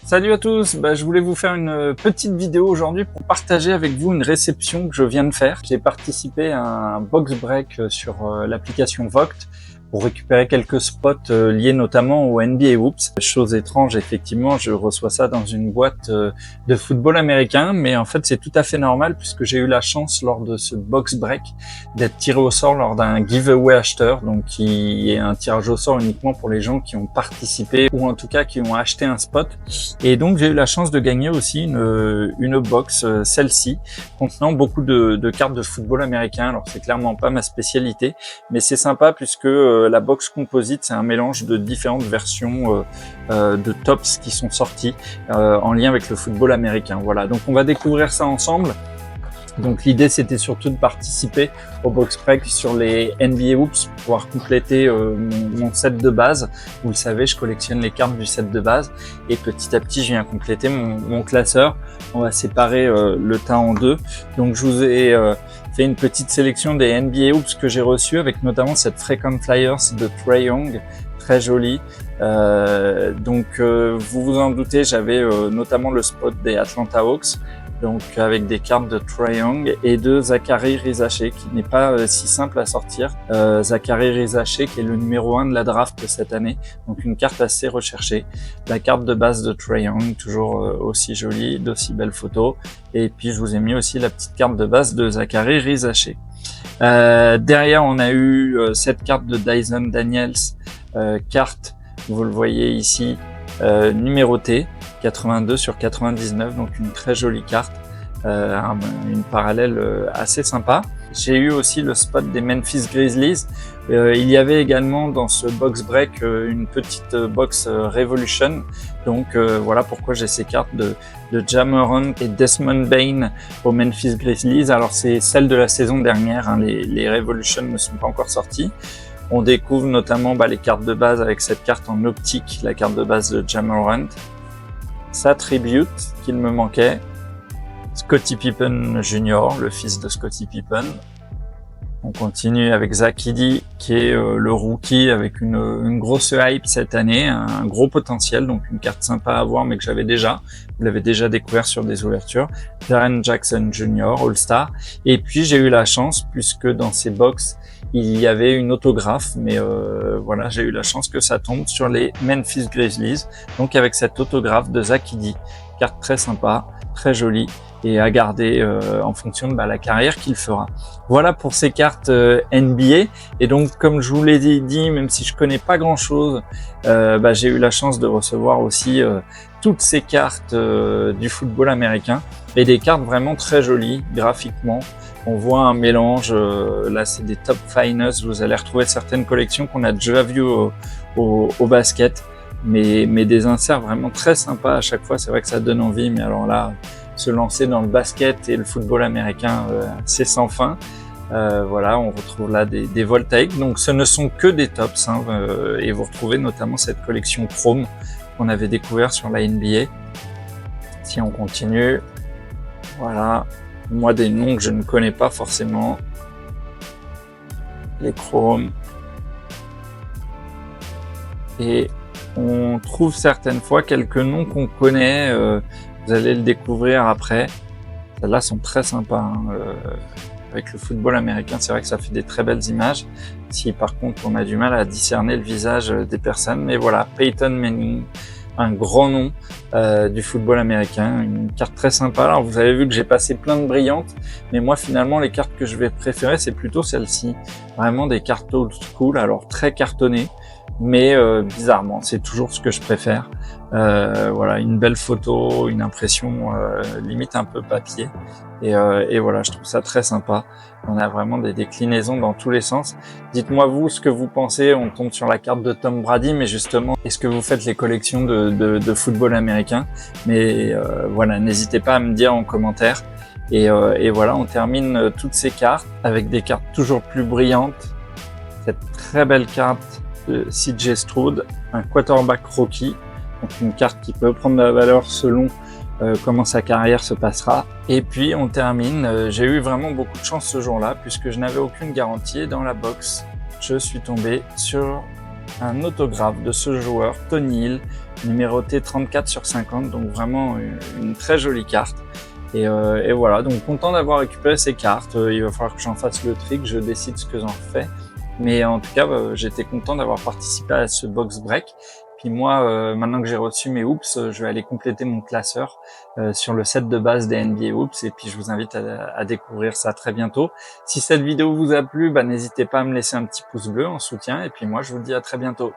Salut à tous, je voulais vous faire une petite vidéo aujourd'hui pour partager avec vous une réception que je viens de faire. J'ai participé à un box break sur l'application Voct pour récupérer quelques spots liés notamment au NBA Hoops. Chose étrange, effectivement, je reçois ça dans une boîte de football américain, mais en fait c'est tout à fait normal puisque j'ai eu la chance lors de ce box break d'être tiré au sort lors d'un giveaway acheteur, donc qui est un tirage au sort uniquement pour les gens qui ont participé ou en tout cas qui ont acheté un spot. Et donc j'ai eu la chance de gagner aussi une box, celle-ci, contenant beaucoup de cartes de football américain. Alors c'est clairement pas ma spécialité, mais c'est sympa puisque la box composite, c'est un mélange de différentes versions de tops qui sont sortis en lien avec le football américain. Voilà, donc on va découvrir ça ensemble. Donc l'idée c'était surtout de participer au box break sur les NBA Hoops pour pouvoir compléter mon set de base. Vous le savez, je collectionne les cartes du set de base et petit à petit je viens compléter mon classeur. On va séparer le tas en deux. Donc je vous ai fait une petite sélection des NBA Hoops que j'ai reçus avec notamment cette Frequent Flyers de Trae Young, très jolie. Vous vous en doutez, j'avais notamment le spot des Atlanta Hawks, donc avec des cartes de Trae Young et de Zaccharie Risacher qui n'est pas si simple à sortir. Zaccharie Risacher qui est le numéro 1 de la draft cette année, donc une carte assez recherchée. La carte de base de Trae Young, toujours aussi jolie, d'aussi belles photos. Et puis je vous ai mis aussi la petite carte de base de Zaccharie Risacher. Derrière on a eu cette carte de Dyson Daniels, carte, vous le voyez ici, numérotée, 82 sur 99, donc une très jolie carte, une parallèle assez sympa. J'ai eu aussi le spot des Memphis Grizzlies. Il y avait également dans ce box break une petite box Revolution. Donc voilà pourquoi j'ai ces cartes de Ja Morant et Desmond Bane aux Memphis Grizzlies. Alors c'est celle de la saison dernière, hein, les Revolution ne sont pas encore sorties. On découvre notamment les cartes de base avec cette carte en optique, la carte de base de Ja Morant. Sa tribute qu'il me manquait, Scottie Pippen Jr., le fils de Scottie Pippen. On continue avec Zach Edey qui est le rookie avec une grosse hype cette année, un gros potentiel, donc une carte sympa à avoir mais que j'avais déjà, vous l'avez déjà découvert sur des ouvertures. Jaren Jackson Jr., All-Star. Et puis j'ai eu la chance puisque dans ces box il y avait une autographe, mais voilà, j'ai eu la chance que ça tombe sur les Memphis Grizzlies, donc avec cette autographe de Zach Edey, carte très sympa, très jolie et à garder en fonction de la carrière qu'il fera. Voilà pour ces cartes NBA. Et donc comme je vous l'ai dit, même si je connais pas grand chose, j'ai eu la chance de recevoir aussi toutes ces cartes du football américain et des cartes vraiment très jolies graphiquement. On voit un mélange, là c'est des top finest, vous allez retrouver certaines collections qu'on a déjà vues au basket, mais des inserts vraiment très sympas à chaque fois. C'est vrai que ça donne envie, mais alors là, se lancer dans le basket et le football américain, c'est sans fin. Voilà, on retrouve là des voltaïques, donc ce ne sont que des tops, hein, et vous retrouvez notamment cette collection Chrome qu'on avait découvert sur la NBA. Si on continue, voilà, moi des noms que je ne connais pas forcément, les Chrome, et on trouve certaines fois quelques noms qu'on connaît, vous allez le découvrir après. Celles-là sont très sympas, hein, avec le football américain, c'est vrai que ça fait des très belles images. Si par contre on a du mal à discerner le visage des personnes, mais voilà, Peyton Manning, un grand nom du football américain, une carte très sympa. Alors vous avez vu que j'ai passé plein de brillantes, mais moi finalement les cartes que je vais préférer c'est plutôt celle-ci, vraiment des cartes old school, alors très cartonnées, mais bizarrement c'est toujours ce que je préfère. Voilà, une belle photo, une impression limite un peu papier, et voilà, je trouve ça très sympa. On a vraiment des déclinaisons dans tous les sens. Dites-moi vous ce que vous pensez. On tombe sur la carte de Tom Brady, mais justement, est-ce que vous faites les collections de football américain? Mais voilà, n'hésitez pas à me dire en commentaire. Et voilà, on termine toutes ces cartes avec des cartes toujours plus brillantes. Cette très belle carte de CJ Stroud, un quarterback rookie, donc une carte qui peut prendre de la valeur selon comment sa carrière se passera. Et puis on termine, j'ai eu vraiment beaucoup de chance ce jour-là puisque je n'avais aucune garantie. Dans la box, je suis tombé sur un autographe de ce joueur, Tony Hill, numéroté 34/50, donc vraiment une très jolie carte. Et voilà, donc content d'avoir récupéré ces cartes. Il va falloir que j'en fasse le tri, que je décide ce que j'en fais. Mais en tout cas, j'étais content d'avoir participé à ce box break. Puis moi, maintenant que j'ai reçu mes hoops, je vais aller compléter mon classeur sur le set de base des NBA hoops. Et puis je vous invite à découvrir ça très bientôt. Si cette vidéo vous a plu, n'hésitez pas à me laisser un petit pouce bleu en soutien. Et puis moi, je vous dis à très bientôt.